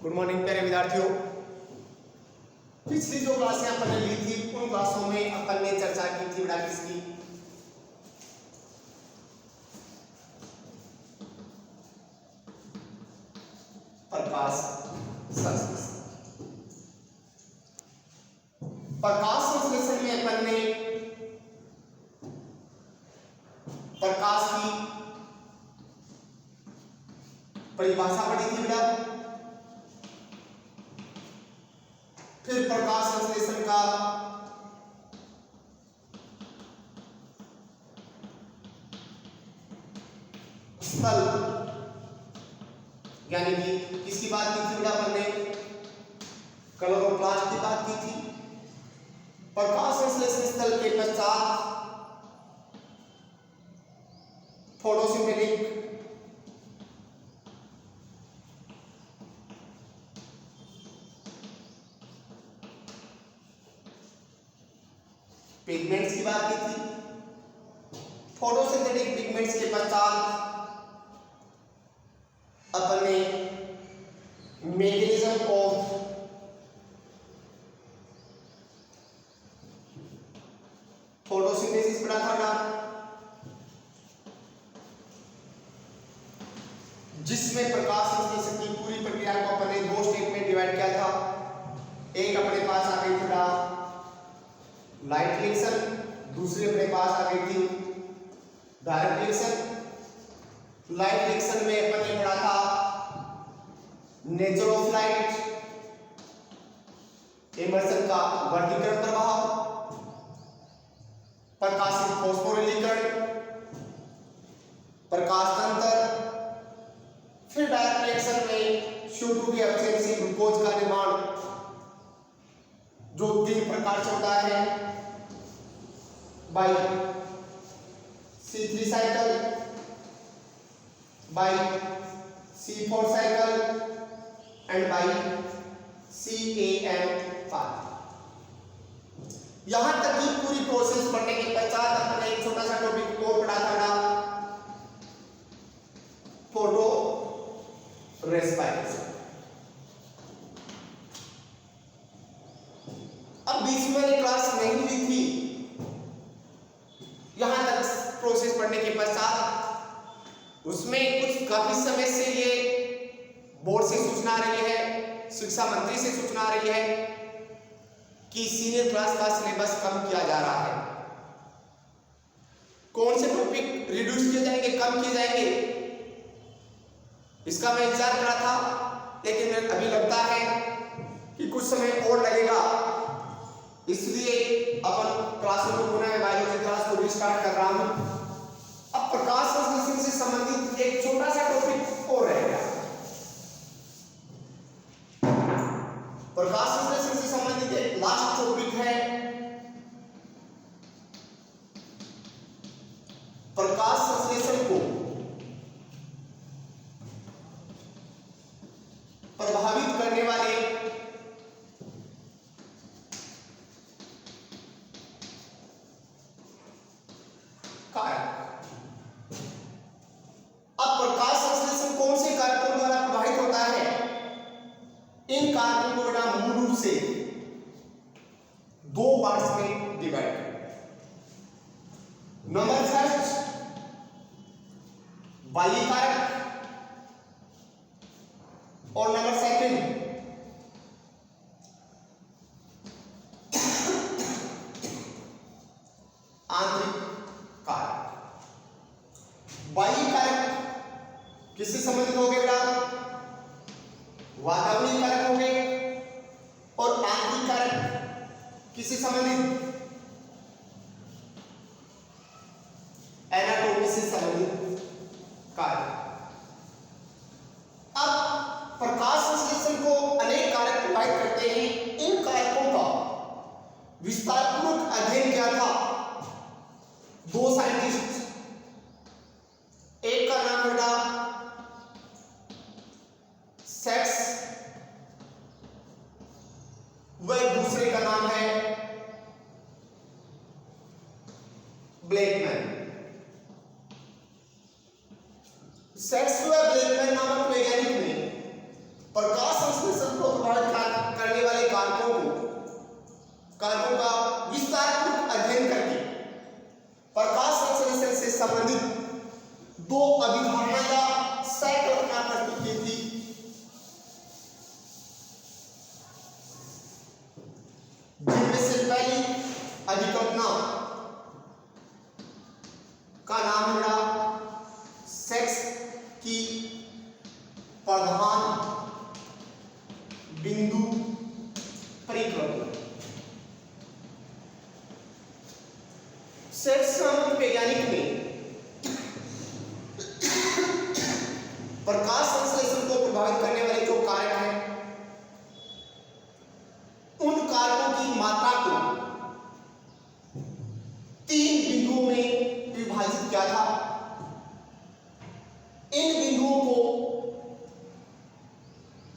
Good morning प्यारे विद्यार्थियों। पिछली जो क्लासें अपन ने ली थी उन क्लासों में अपन ने चर्चा की थी बेटा किसकी, प्रकाश संश्लेषण। प्रकाश संश्लेषण में अपन ने प्रकाश की परिभाषा पढ़ी थी बेटा, फिर प्रकाश संश्लेषण का स्थल यानी कि किसकी बात की थी बेटा अपन ने, क्लोरोप्लास्ट की बात की थी। प्रकाश संश्लेषण स्थल के पश्चात फोटोसिंथेटिक पिगमेंट्स की बात की थी। फोटोसिंथेटिक पिगमेंट्स के पश्चात अपन ने मैकेनिज्म ऑफ फोटोसिंथेसिस पढ़ा था ना, जिसमें प्रकाश संश्लेषण की पूरी प्रक्रिया को अपन ने दो स्टेप में डिवाइड किया था। एक अपने पास आ गई थी लाइट रिएक्शन, दूसरी अपने पास आ गई थी डायरेक्ट रिएक्शन। लाइट रिएक्शन में अपन ने पढ़ा था नेचर ऑफ लाइट, इमर्शन का वर्गीकरण प्रभाव, प्रकाशित फास्फोरिलीकरण, प्रकाश तंत्र। फिर डायरेक्ट रिएक्शन में CO2 की एब्सेंस ग्लूकोज का निर्माण जो 3 प्रकार से होता है, by C3 cycle, by C4 cycle and by CAM path. यहां तक की पूरी प्रोसेस पढ़ने के पश्चात हमने एक छोटा सा टॉपिक और पढ़ा था, फोटो रेस्पिरेशन। अब बीच में क्लास नहीं ली थी, यहां तक प्रोसेस पढ़ने के पश्चात उसमें कुछ काफी समय से ये बोर्ड से सूचना आ रही है, शिक्षा मंत्री से सूचना आ रही है कि सीनियर क्लास का सिलेबस कम किया जा रहा है। कौन से टॉपिक रिड्यूस किए जाएंगे, कम किए जाएंगे, इसका मैं इंतजार कर रहा था, लेकिन अभी लगता है कि कुछ समय और लगेगा, इसलिए अपन क्लासों को पुनः बायोलॉजी क्लास को रिस्टार्ट कर रहा हूं। अब प्रकाश संश्लेषण से संबंधित एक छोटा सा टॉपिक और रहेगा। प्रकाश संश्लेषण से संबंधित एक लास्ट टॉपिक है प्रकाश संश्लेषण को प्रभावित करने वाले कारक। अब प्रकाश संश्लेषण कौन से कारकों द्वारा प्रभावित होता है, इन कारकों को बेटा मूल रूप से 2 पार्ट्स में डिवाइड करें। नंबर फर्स्ट बाह्य कारक और नंबर सेकंड आंतरिक कारक। बाह्य कारक किससे संबंधित हो गए बेटा, वातावरणीय कारक हो गए, और आंतरिक कारक किससे संबंधित, एनाटॉमी से संबंधित कारक। अब प्रकाश संश्लेषण को अनेक कारक प्रभावित करते हैं। इन कारकों का विस्तारपूर्वक अध्ययन किया था 2 साइंटिस्ट, एक का नाम बेटा सेक्स व दूसरे का नाम है ब्लैकमैन। सेक्स व ब्लैकमैन नामक वैज्ञानिक ने प्रकाश संश्लेषण प्रधान बिंदु परिक्रमण। सेक्स नामक वैज्ञानिक ने प्रकाश संश्लेषण को प्रभावित करने वाले जो कारक हैं उन कारकों की मात्रा को 3 बिंदुओं में विभाजित किया था। इन बिंदुओं को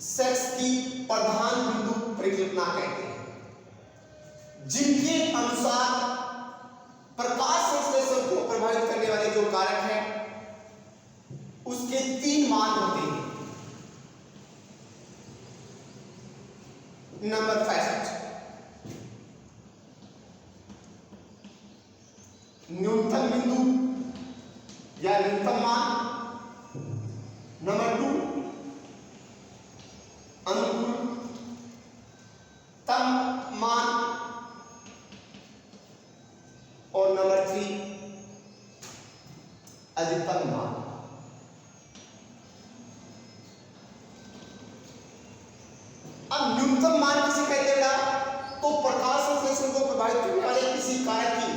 सेक्स की प्रधान बिंदु परिकल्पना कहते हैं, जिनके अनुसार प्रकाश संश्लेषण को प्रभावित करने वाले जो कारक हैं उसके 3 मान होते हैं। नंबर 65 न्यूनतम बिंदु या न्यूनतम मान। नंबर 2 अनुकूलतम मान। और नंबर 3 अधिकतम मान। अब न्यूनतम मान किसे कहते हैं? तो प्रकाश संश्लेषण को प्रभावित करने वाले किसी कारक की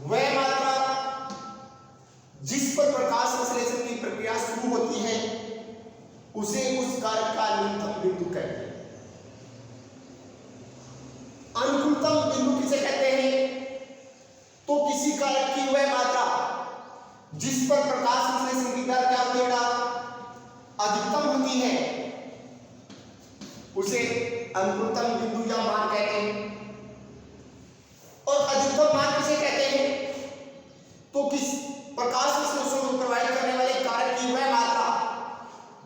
वह मात्रा जिस पर प्रकाश संश्लेषण की प्रक्रिया शुरू होती है उसे उस कारक का न्यूनतम बिंदु कहते हैं। अनुकूलतम बिंदु किसे कहते हैं? तो किसी कारक की वह मात्रा जिस पर प्रकाश संश्लेषण की दर क्या होती है? अधिकतम होती है, उसे अनुकूलतम बिंदु या मान कहते हैं। और अधिकतम मान किसे कहते हैं? तो किस प्रकाश संश्लेषण को प्रभावित करने वाले कारक की वह मात्रा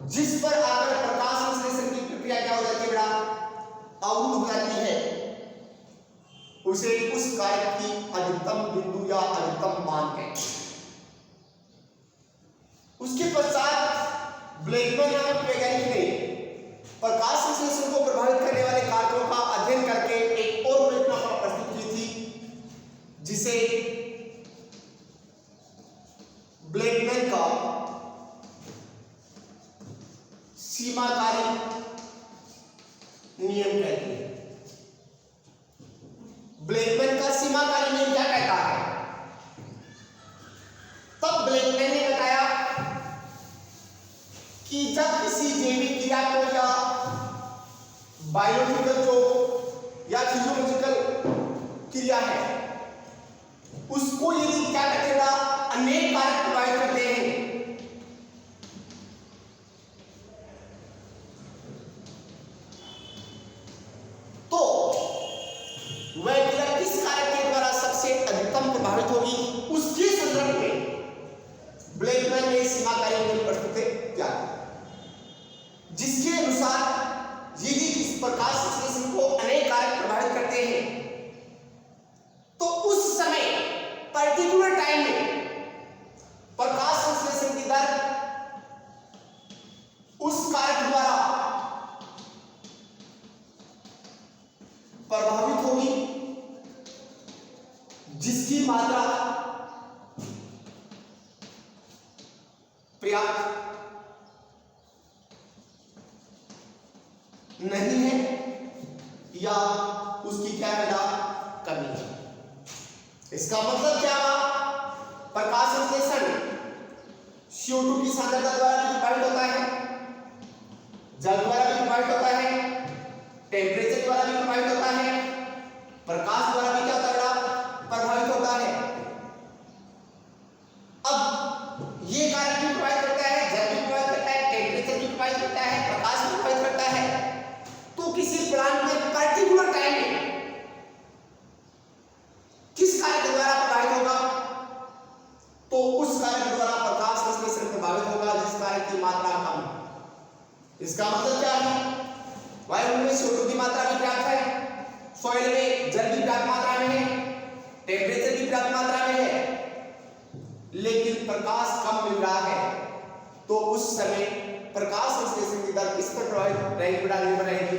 जिस पर आकर प्रकाश संश्लेषण की प्रक्रिया क्या हो जाती है? अवरुद्ध हो जाती है, उसे उस कारक की अधिकतम बिंदु या अधिकतम मान कहते हैं। उसके पश्चात ब्लैकमैन नामक वैज्ञानिक ने प्रकाश संश्लेषण को प्रभावित करने वाले कारकों का अध्ययन करके एक और परिकल्पना प्रस्तुत की थी, जिसे ब्लैकमैन का सीमाकारी नियम कहते हैं। ब्लैकमैन का सीमाकारी नियम क्या कहता है? तब ब्लैकमैन ने बताया कि जब किसी जैविक क्रिया को या बायोलॉजिकल जो या फिजियोलॉजिकल क्रिया है उसको यदि क्या करेगा अनेक कारक प्रभावित करते हैं, तो वह क्रिया किस कारक के द्वारा सबसे अधिकतम प्रभावित होगी उसके संदर्भ में ब्लैकमैन ने सीमाकारी नियम प्रस्तुत किया, जिसके अनुसार यदि इस प्रकाश संश्लेषण को अनेक कारक प्रभावित करते हैं तो उस समय पर्टिकुलर टाइम में प्रकाश संश्लेषण की दर उस कारक द्वारा प्रभावित होगी जिसकी मात्रा पर्याप्त नहीं है या उसकी क्या है कमी है। इसका मतलब क्या हुआ? प्रकाश संश्लेषण CO2 की सांद्रता द्वारा भी प्रभावित होता है, जल द्वारा भी प्रभावित होता है, टेम्परेचर द्वारा भी प्रभावित होता है, प्रकाश द्वारा भी क्या होता है प्रभावित होता है। अब ये कारक भी प्रभावित करता है, जल भी प्रभावित करता है, टेम्परेचर भी प्रभावित करता है, प्रकाश भी प्रभावित करता है। तो किसी प्लांट में पर्टिकुलर टाइम में किस कारक द्वारा प्रभावित होगा? तो उस कारक द्वारा प्रकाश संश्लेषण प्रभावित होगा जिस कारक की मात्रा कम है। इसका मतलब क्या है? वायुमंडल में CO2 की मात्रा भी पर्याप्त है, सॉइल में जल भी पर्याप्त मात्रा में है, टेम्परेचर भी पर्याप्त मात्रा में है, लेकिन प्रकाश कम मिल रहा है, तो उस समय प्रकाश संश्लेषण की दर किस पर प्रभावित रहेगी?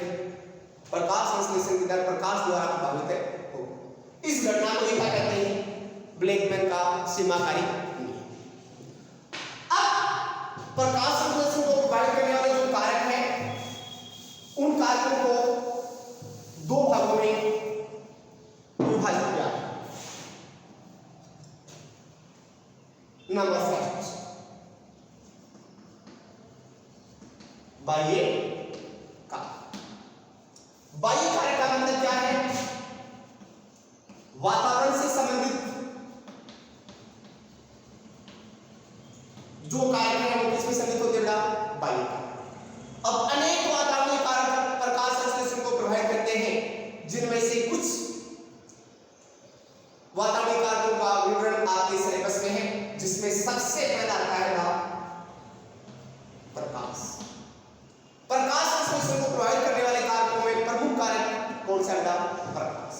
प्रकाश संश्लेषण की दर प्रकाश द्वारा प्रभावित होगी। इस घटना को क्या कहते हैं? ब्लैकमैन का सीमाकारी नियम। अब प्रकाश संश्लेषण को बाह्य कारक। बाह्य कारक का मतलब क्या है? वातावरण से संबंधित जो कारक है वो किसमें संबंधित होते हैं बेटा? बाह्य कारक। अब अनेक वातावरणीय कारक प्रकाश संश्लेषण को प्रभावित करते हैं, जिनमें से कुछ वातावरणीय कारकों का विवरण आपके सिलेबस में है, जिसमें सबसे पहला आता है ना प्रकाश। प्रकाश संश्लेषण को प्रभावित करने वाले कारकों में प्रमुख कारक कौन सा बेटा? प्रकाश।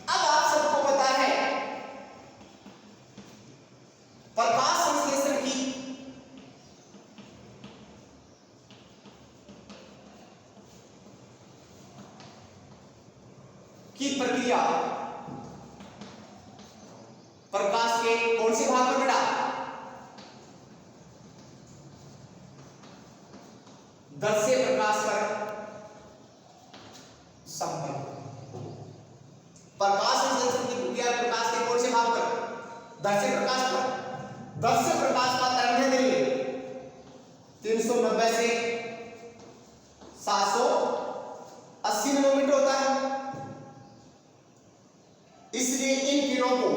अब आप सबको पता है प्रकाश संश्लेषण की प्रक्रिया प्रकाश के कौन से भाग पर बेटा? दृश्य प्रकाश पर संपर्क। प्रकाश संश्लेषण की प्रक्रिया प्रकाश के कौन से भाग पर? दृश्य प्रकाश पर। दृश्य प्रकाश का तरंगदैर्घ्य 390 से 780 नैनोमीटर होता है। इसलिए इन किरणों को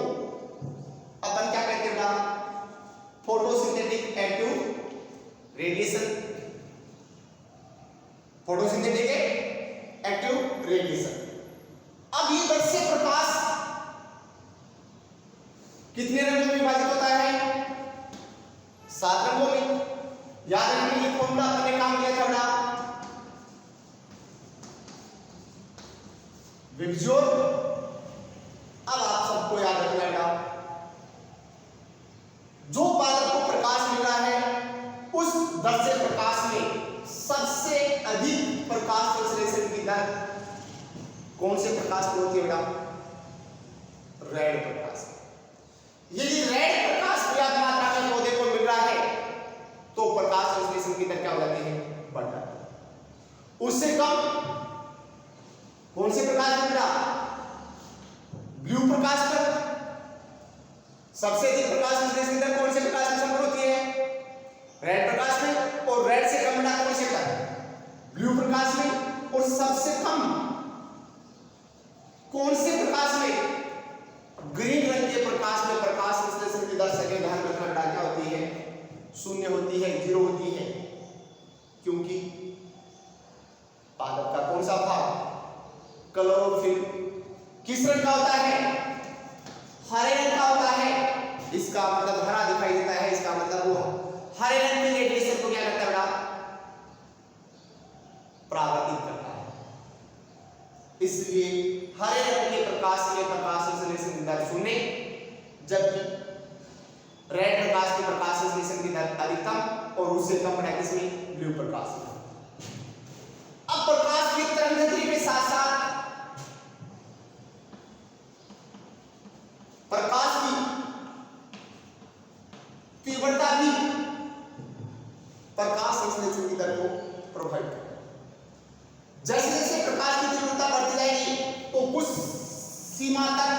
अपन क्या कहते हैं? Photosynthetic active radiation. Photosynthetic active radiation. अब ये दृश्य प्रकाश कितने रंगों में विभाजित होता है? 7 रंगों में। याद रखने के लिए फॉर्मूला अपन ने काम किया था बेटा, विबज्योर। अब आप सबको याद रखना बेटा, जो पादप को प्रकाश मिल रहा है उस दृश्य प्रकाश में सबसे अधिक प्रकाश संश्लेषण की दर कौन से प्रकाश पर होती है बेटा? रेड प्रकाश। यदि रेड प्रकाश पर्याप्त मात्रा में पौधे को मिल रहा है तो प्रकाश संश्लेषण की दर क्या हो जाती है? बढ़ जाती है। उससे कम कौन से प्रकाश में बेटा? ब्लू प्रकाश पर। सबसे अधिक प्रकाश संश्लेषण की दर कौन से प्रकाश में संपन्न होती है? रेड प्रकाश में। और रेड से कम बेटा कौन से पर? ब्लू प्रकाश में। और सबसे कम कौन से प्रकाश में? ग्रीन रंग के प्रकाश में प्रकाश संश्लेषण की दर सके ध्यान रखना बेटा क्या होती है? 0 होती है, 0 होती है। क्योंकि पादप का कौन सा भाग? क्लोरोफिल किस रंग का होता है? हरे रंग का होता है। इसका मतलब हरा दिखाई देता है, इसका मतलब वो हरे रंग के रेडिएशन को क्या करता है बेटा? परावर्तित करता है। इसलिए हरे रंग के प्रकाश में प्रकाश संश्लेषण की दर 0, जबकि रेड प्रकाश के प्रकाश संश्लेषण की दर अधिकतम और उससे कम है किसमें? ब्लू प्रकाश में। अब प्रकाश की तरंगदैर्घ्य के साथ साथ प्रकाश की तीव्रता भी प्रकाश संश्लेषण की दर को प्रभावित करती है। जैसे जैसे प्रकाश की तीव्रता बढ़ती जाएगी तो कुछ सीमा तक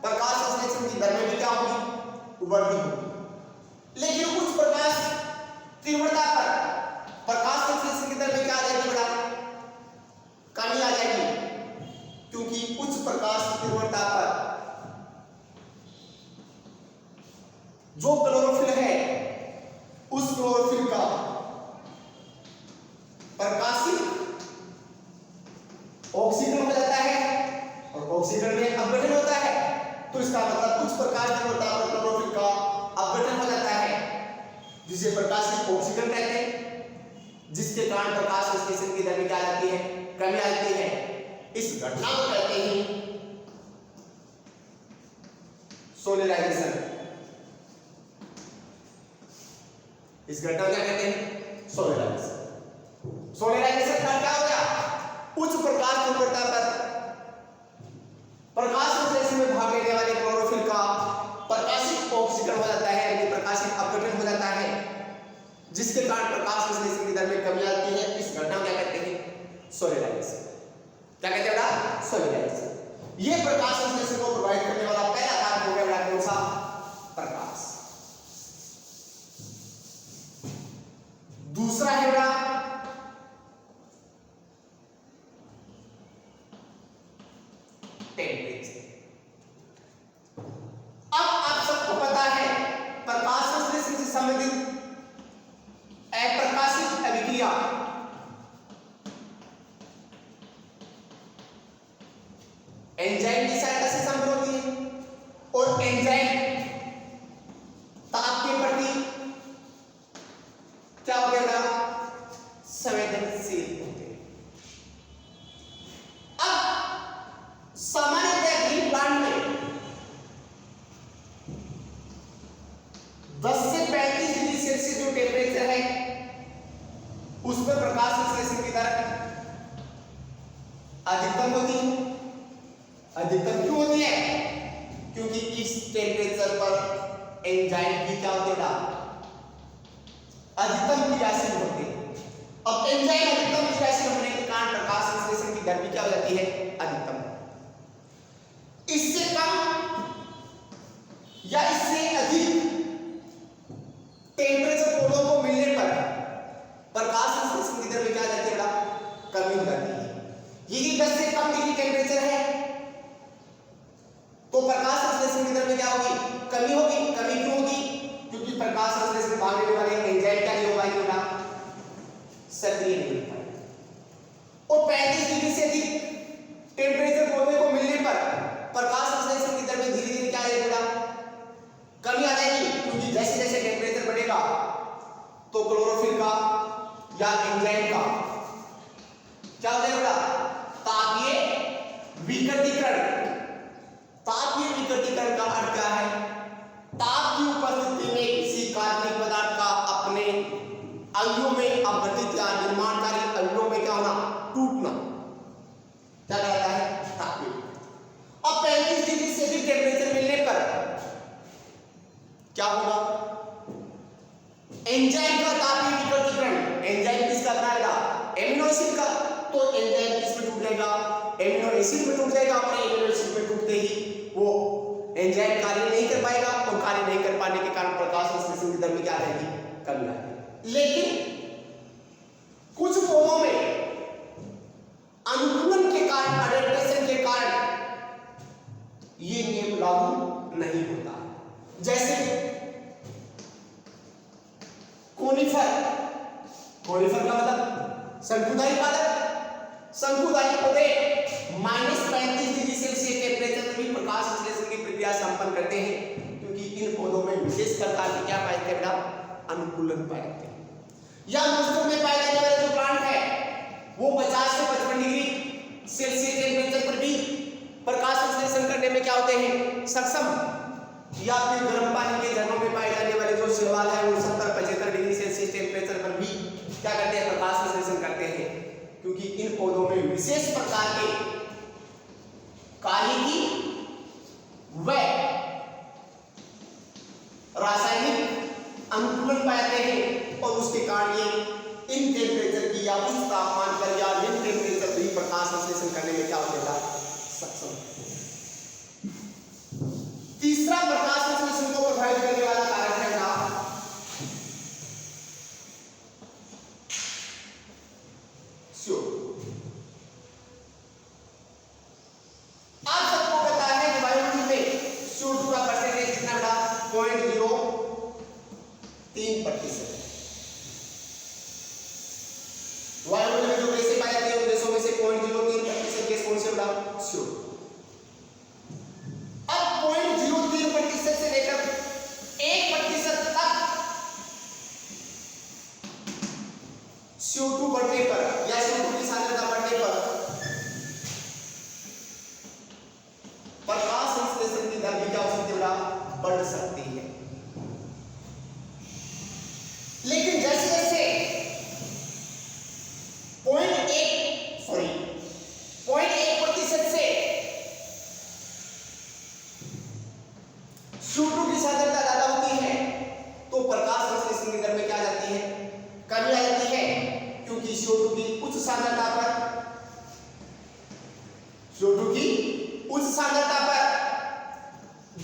प्रकाश संश्लेषण की दर में भी क्या होगी? वृद्धि होगी। लेकिन कुछ प्रकाश तीव्रता पर प्रकाश संश्लेषण की दर में क्या आ जाएगी बेटा? कमी आ जाएगी। क्योंकि उच्च प्रकाश तीव्रता पर जो क्लोरोफिल है उस क्लोरोफिल का प्रकाशित ऑक्सीकरण हो जाता है और ऑक्सीकरण में अपघटन होता है। तो इसका मतलब उच्च प्रकाश तीव्रता पर क्लोरोफिल का अपघटन हो जाता है, जिसे प्रकाशित ऑक्सीकरण कहते हैं, जिसके कारण प्रकाश संश्लेषण की दर में क्या आती है? कमी आती है। इस घटना को कहते हैं सोलराइजेशन। इस घटना को क्या कहते हैं? सोलराइजेशन। सोलराइजेशन का क्या हो गया? उच्च प्रकाश तीव्रता पर प्रकाश संश्लेषण में भाग लेने वाले क्लोरोफिल का प्रकाशित ऑक्सीकरण हो जाता है, यानी प्रकाशित अपघटन हो जाता है, जिसके कारण प्रकाश संश्लेषण की दर में कमी आती है। इस घटना को क्या कहते हैं? सोलराइजेशन। क्या कहते हैं? सोलराइजेशन। ये प्रकाश संश्लेषण को प्रभावित करने वाला पहला कारक हो गया कौन सा? प्रकाश। दूसरा है बड़ा टेम्परेचर। अब आप सबको पता है प्रकाश संश्लेषण से संबंधित अप्रकाशित अभिक्रिया एंजाइम की सहायता से संपन्न होती है और एंजाइम ताप के प्रति क्या होते हैं, संवेदनशील होते हैं। अब सामान्यतः ग्रीन प्लांट में 10 से 35 डिग्री सेल्सियस जो टेम्परेचर है उस पर प्रकाश संश्लेषण की दर अधिकतम होती है। अधिकतम क्यों होती है? क्योंकि इस टेम्परेचर पर एंजाइम भी क्या होते हैं, अधिकतम क्रियाशील होते हैं। अब एंजाइम अधिकतम क्रियाशील होने के कारण प्रकाश संश्लेषण की दर भी क्या हो जाती है, अधिकतम। इससे कम या इससे अधिक टेम्परेचर पौधों को मिलने पर प्रकाश संश्लेषण की दर में क्या जाती है, कमी हो जाती है। यदि 10 से कम डिग्री टेम्परेचर है तो प्रकाश संश्लेषण की दर में क्या होगी, कमी होगी। कमी क्यों होगी? क्योंकि प्रकाश संश्लेषण भागने वाले एंजाइम क्या नहीं हो पाएंगे, सक्रिय नहीं हो पाएंगे। और 35 डिग्री से अधिक टेम्परेचर पौधे को मिलने पर प्रकाश संश्लेषण की दर में धीरे धीरे क्या आएगा, कमी आ जाएगी। क्योंकि जैसे जैसे टेम्परेचर बढ़ेगा तो क्लोरोफिल का या एंजाइम का क्या हो जाएगा, तापीय विकृतीकरण। तापीय विकृतीकरण का अर्थ क्या है? ताप की उपस्थिति में किसी कार्बनिक पदार्थ का अपने अणुओं में अपघटित या निर्माणकारी अणुओं में क्या होना, टूटना, क्या कहता है, तापीय। अब 35 डिग्री से अधिक टेम्परेचर मिलने पर क्या होगा, एंजाइम का तापीय विकृतीकरण। एंजाइम किसका बनाएगा, एमिनो एसिड का। तो एंजाइम किसमें टूट जाएगा, एमिनो एसिड में टूट जाएगा। अपने एमिनो एसिड में टूटते ही वो एंजाइम कार्य नहीं कर पाएगा और कार्य नहीं कर पाने के कारण प्रकाश संश्लेषण की दर में क्या आ जाएगी, कमी आ जाएगी। लेकिन कुछ पौधों में अनुकूलन के कारण, अडेप्टेशन के कारण ये नियम लागू नहीं होता। जैसे कोनिफर, कोनिफर का मतलब शंकुधारी पादप। शंकुधारी पौधे -35 डिग्री सेल्सियस टेम्परेचर में भी प्रकाश संश्लेषण की प्रक्रिया संपन्न करते हैं, क्योंकि इन पौधों में विशेष प्रकार के क्या पाए जाते हैं, अनुकूलन पाए जाते हैं। या दूसरों में पाए जाने वाले जो प्लांट है वो 50 से 55 डिग्री सेल्सियस टेम्परेचर पर भी प्रकाश संश्लेषण करने में क्या होते हैं, सक्षम। या फिर गर्म पानी के झरनों में पाए जाने वाले जो शैवाल है वो 70-75 डिग्री सेल्सियस टेम्परेचर पर भी क्या करते हैं, प्रकाश संश्लेषण करते हैं, क्योंकि इन पौधों में विशेष प्रकार के कार्य की व रासायनिक अनुकूलन पाते हैं और उसके कारण ये इन टेम्परेचर की या उस तापमान पर या निम्न टेम्परेचर पर ही प्रकाश संश्लेषण करने में क्या हो जाएगा, सक्षम। तीसरा प्रकाश संश्लेषण को प्रभावित करने वाला कारक है आप सबको पता है कि वायुमंडल में CO2 का परसेंटेज कितना बड़ा, 0.03%। वायुमंडल में जो गैसें पाई जाती है उन गैसों में से 0.03% गैस कौन से बड़ा, CO2। अब 0.03% से लेकर 1% तक CO2 बढ़ने पर या CO2 की सांद्रता बढ़ने पर प्रकाश संश्लेषण की दर भी क्या हो सकती है, बढ़ सकती है। लेकिन जैसे जैसे 0.1% से CO2 की सांद्रता ज्यादा होती है तो प्रकाश संश्लेषण की दर में क्या आ जाती है, कमी आ जाती है। क्योंकि CO2 की उच्च सांद्रता पर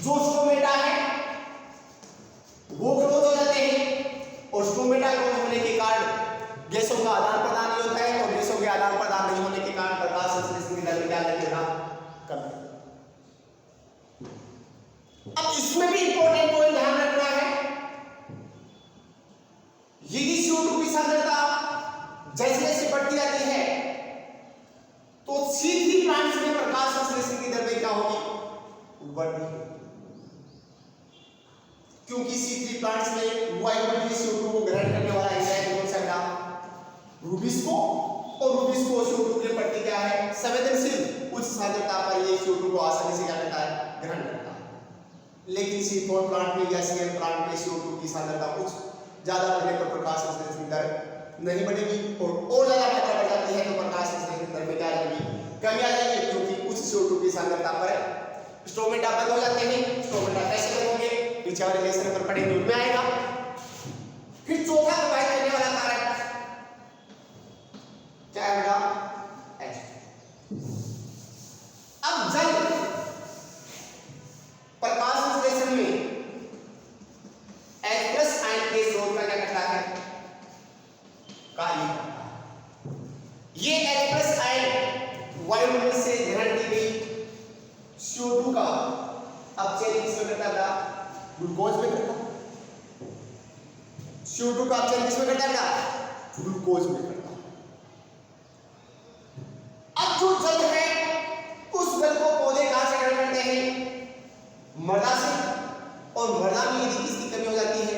जो स्टोमेटा है वो ग्रोथ हो जाते हैं और स्टोमेटा ग्रोथ होने के कारण देशों का आदान प्रदान नहीं होता है, और देशों के आदान प्रदान नहीं होने के कारण प्रकाश संश्लेषण की दर में क्या लगेगा, कम। अब इसमें भी इंपॉर्टेंट पॉइंट ध्यान रखना है, यदि CO2 की सांद्रता जैसे जैसे बढ़ती जाती है तो C3 प्लांट्स में प्रकाश संश्लेषण की दर में क्या होगी, बढ़ती है, क्योंकि C3 प्लांट्स में वायुमंडलीय CO2 को ग्रहण करने वाला एंजाइम कौन सा है, रूबिस्को, और रूबिस्को CO2 के प्रति क्या है, संवेदनशील, उच्च सांद्रता पर ये CO2 को आसानी से क्या करता है, ग्रहण करता है। लेकिन C4 प्लांट में या CM प्लांट में CO2 की सांद्रता कुछ ज्यादा बढ़ने पर प्रकाश संश्लेषण दर नहीं बढ़ेगी, और ज्यादा मात्रा बढ़ जाती है तो प्रकाश संश्लेषण दर में क्या आ जाएगी, कमी आ जाएगी, क्योंकि उच्च CO2 की सांद्रता पर स्टोमेटा बंद हो जाते हैं। स्टोमेटा कैसे बंद होंगे, पीछे वाले लेसन पर पढ़ेंगे, उनमें आएगा। फिर चौथा प्रभावित करने वाला कारक क्या आएगा, H। अब जल प्रकाश संश्लेषण में H+ आयन के स्रोत का क्या करता है, कार्य करता है। ये H+ आयन वायुमंडल से ग्रहण की गई CO2 का अपचयन किसमें करता था, ग्लूकोज में करता। CO2 का अपचयन किसमें करता था, ग्लूकोज में करता। अब जो जल है उस जल को पौधे कहां से ग्रहण करते हैं, मृदा से, और मृदा में यदि किसकी कमी हो जाती है,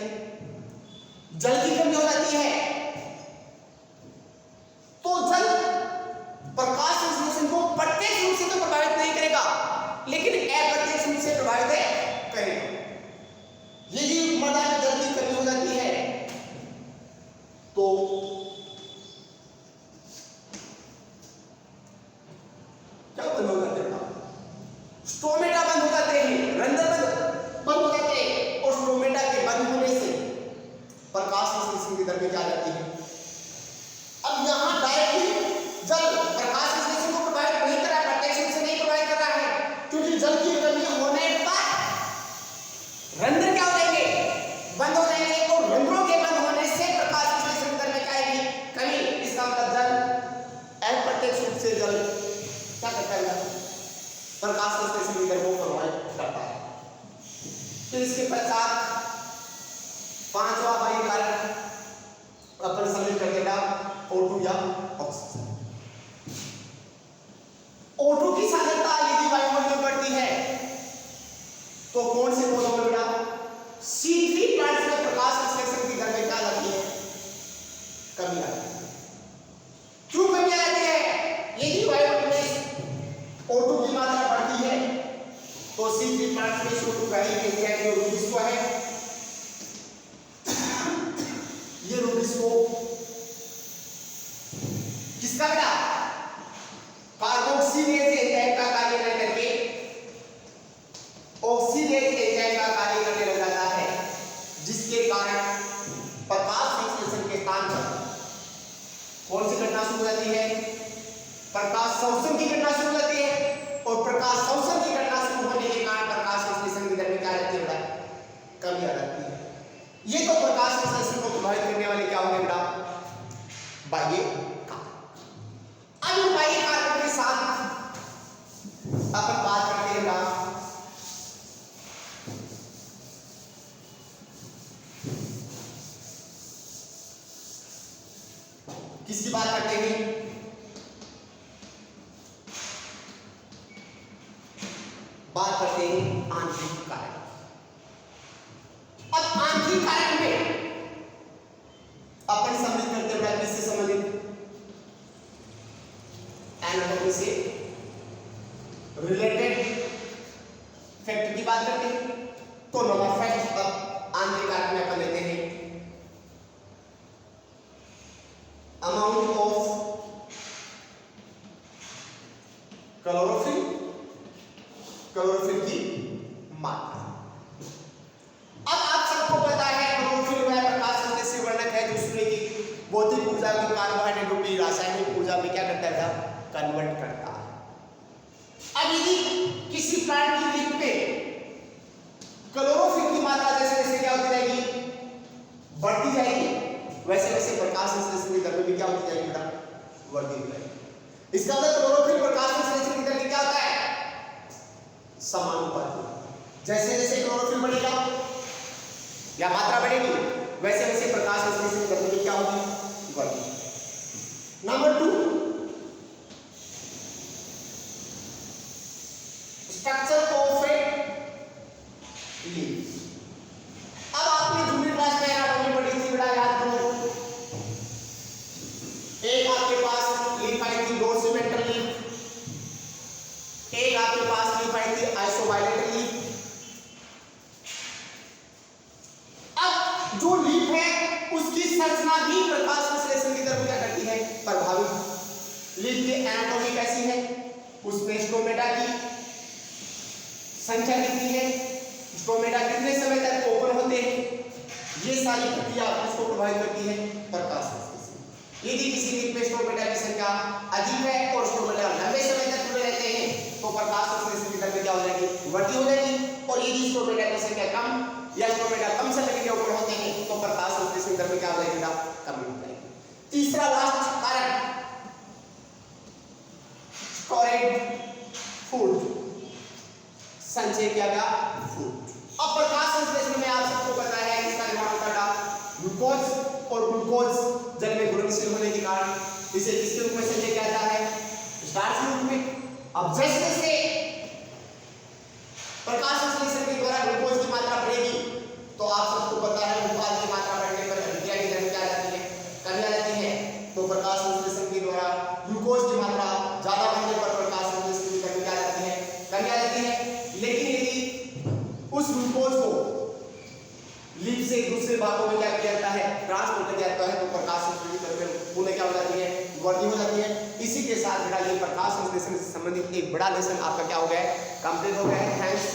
जल की कमी हो जाती है, तो जल प्रकाश संश्लेषण को प्रत्यक्ष रूप से तो प्रभावित नहीं करेगा, लेकिन अप्रत्यक्ष रूप से प्रभावित करेगा। यदि मृदा में जल की कमी हो जाती है तो क्या बंद हो जाते हैं, स्टोमेटा बंद हो जाते हैं, रंध्र बंद हो जाते हैं, और स्टोमेटा के बंद होने से प्रकाश संश्लेषण की दर में क्या आ जाती है। अब यहां डायरेक्टली जल प्रकाश संश्लेषण को प्रभावित नहीं कर रहा है, प्रत्यक्ष रूप से नहीं प्रभावित कर रहा है, क्योंकि जल की कमी होने पर रंध्र क्या हो जाएंगे, बंद हो जाएंगे, और रंध्रों के बंद होने से प्रकाश संश्लेषण की दर में क्या आएगी, कमी। इसका मतलब जल अप्रत्यक्ष रूप से जल क्या करता है, प्रकाश संश्लेषण की दर को प्रभावित करता है। फिर इसके पश्चात पांचवा बाह्य कारक अपन सम्मिलित कर देगा O2 या ऑक्सीजन। O2 की सांद्रता यदि वायुमंडल में बढ़ती है तो कौन से पौधों में बेटा, C3 प्लांट्स में प्रकाश संश्लेषण की दर में क्या आती है, कमी आती है। क्यों कमी आती है, यदि वायुमंडल में O2 की मात्रा बढ़ती है तो C3 प्लांट्स में CO2 का ही एंजाइम जो रूबिस्को है, ये रूबिस्को किसका बेटा, कार्बोक्सिलेज एंजाइम का कार्य न करके ऑक्सीडेज एंजाइम का कार्य करने लग जाता है, जिसके कारण प्रकाश संश्लेषण के स्थान पर कौन सी घटना शुरू हो जाती है, प्रकाश संश्लेषण की घटना शुरू हो जाती है, और प्रकाश संश्लेषण की घटना शुरू होने के कारण प्रकाश संश्लेषण की दर में क्या आ जाती है बेटा, कमी आ जाती है। ये तो प्रकाश संश्लेषण को प्रभावित करने वाले क्या होंगे बेटा, बाह्य कारक। अब बाह्य कारकों के साथ अपन बात करते हैं बेटा किसकी बात करते हैं, बात करते हैं आंतरिक कारक। अब आंतरिक कारक में अपन सम्मिलित करते हैं किससे संबंधित, एनाटॉमी से रिलेटेड फैक्ट की बात करते हैं। तो नंबर फैक्ट अब आंतरिक कारक में अपन लेते हैं अमाउंट ऑफ क्लोरोफिल, क्लोरोफिल की मात्रा। अब आप सबको पता है क्लोरोफिल वह प्रकाश संश्लेषी वर्णक है जो सूर्य की भौतिक ऊर्जा को कार्बोहाइड्रेट रूपी रासायनिक ऊर्जा में क्या करता है, कन्वर्ट करता है। अब यदि किसी प्लांट की लीफ में क्लोरोफिल की मात्रा जैसे जैसे क्या होती जाएगी, बढ़ती जाएगी, वैसे वैसे प्रकाश संश्लेषण की दर में भी क्या होती जाएगी बेटा, वृद्धि हो जाएगी। इसका मतलब क्लोरोफिल प्रकाश संश्लेषण की दर में क्या होता है, समानुपाती। जैसे जैसे क्लोरोफिल बढ़ेगा या मात्रा बढ़ेगी वैसे वैसे प्रकाश संश्लेषण की दर में क्या होगी, बढ़ेगी। Number 2, structure of a leaf. अब आपने जूनियर क्लास में एनाटॉमी पढ़ी थी बेटा, याद करो। एक आपके पास लीफ आई थी डोर्सिमेंटल लीफ, एक आपके पास लीफ आई थी आइसोबाइलेटरल लीफ। अब जो लीफ है उसकी संरचना भी प्रकाश संश्लेषण की दर को क्या करती है, प्रभावित। लीफ की एनाटॉमी कैसी है, उसमें स्टोमेटा की संख्या कितनी है, स्टोमेटा कितने समय तक ओपन होते हैं, ये सारी प्रक्रिया उसको प्रभावित करती है, प्रकाश संश्लेषण। यदि किसी लीफ में स्टोमेटा की संख्या अधिक है और स्टोमेटा लंबे समय तक जुड़े रहते हैं तो प्रकाश संश्लेषण की दर में क्या हो जाएगी, वृद्धि हो जाएगी। और यदि स्टोमेटा की संख्या कम या स्टोमेटा कम समय के लिए ओपन होते हैं तो प्रकाश संश्लेषण की दर में क्या हो जाएगी, कमी हो जाएगी। तीसरा लास्ट कारक, स्टोरेज फूड, संचय किया गया फूड। अब प्रकाश संश्लेषण में आप सबको पता है इसका निर्माण होता है ग्लूकोज, और ग्लूकोज जल में घुलनशील होने के कारण इसे किसके रूप में संचय किया जाता है, स्टार्च के रूप में। अब जैसे जैसे प्रकाश संश्लेषण के द्वारा ग्लूकोज की मात्रा बढ़ेगी तो आप सबको पता है उत्पाद की मात्रा बढ़ने पर अभिक्रिया की दर क्या आ जाती है, कमी आ जाती है। तो प्रकाश संश्लेषण के द्वारा ग्लूकोज की मात्रा ज्यादा बढ़ने पर प्रकाश संश्लेषण की कमी आ जाती है, कमी आ जाती है। लेकिन यदि उस ग्लूकोज को लीफ से दूसरे भागों में क्या किया जाता है, ट्रांसपोर्ट किया जाता है तो प्रकाश संश्लेषण की दर में पुनः क्या हो जाती है, वृद्धि हो जाती है। इसी के साथ बेटा ये प्रकाश संश्लेषण से संबंधित एक बड़ा लेसन आपका क्या हो गया है, कंप्लीट हो गया है। थैंक्स।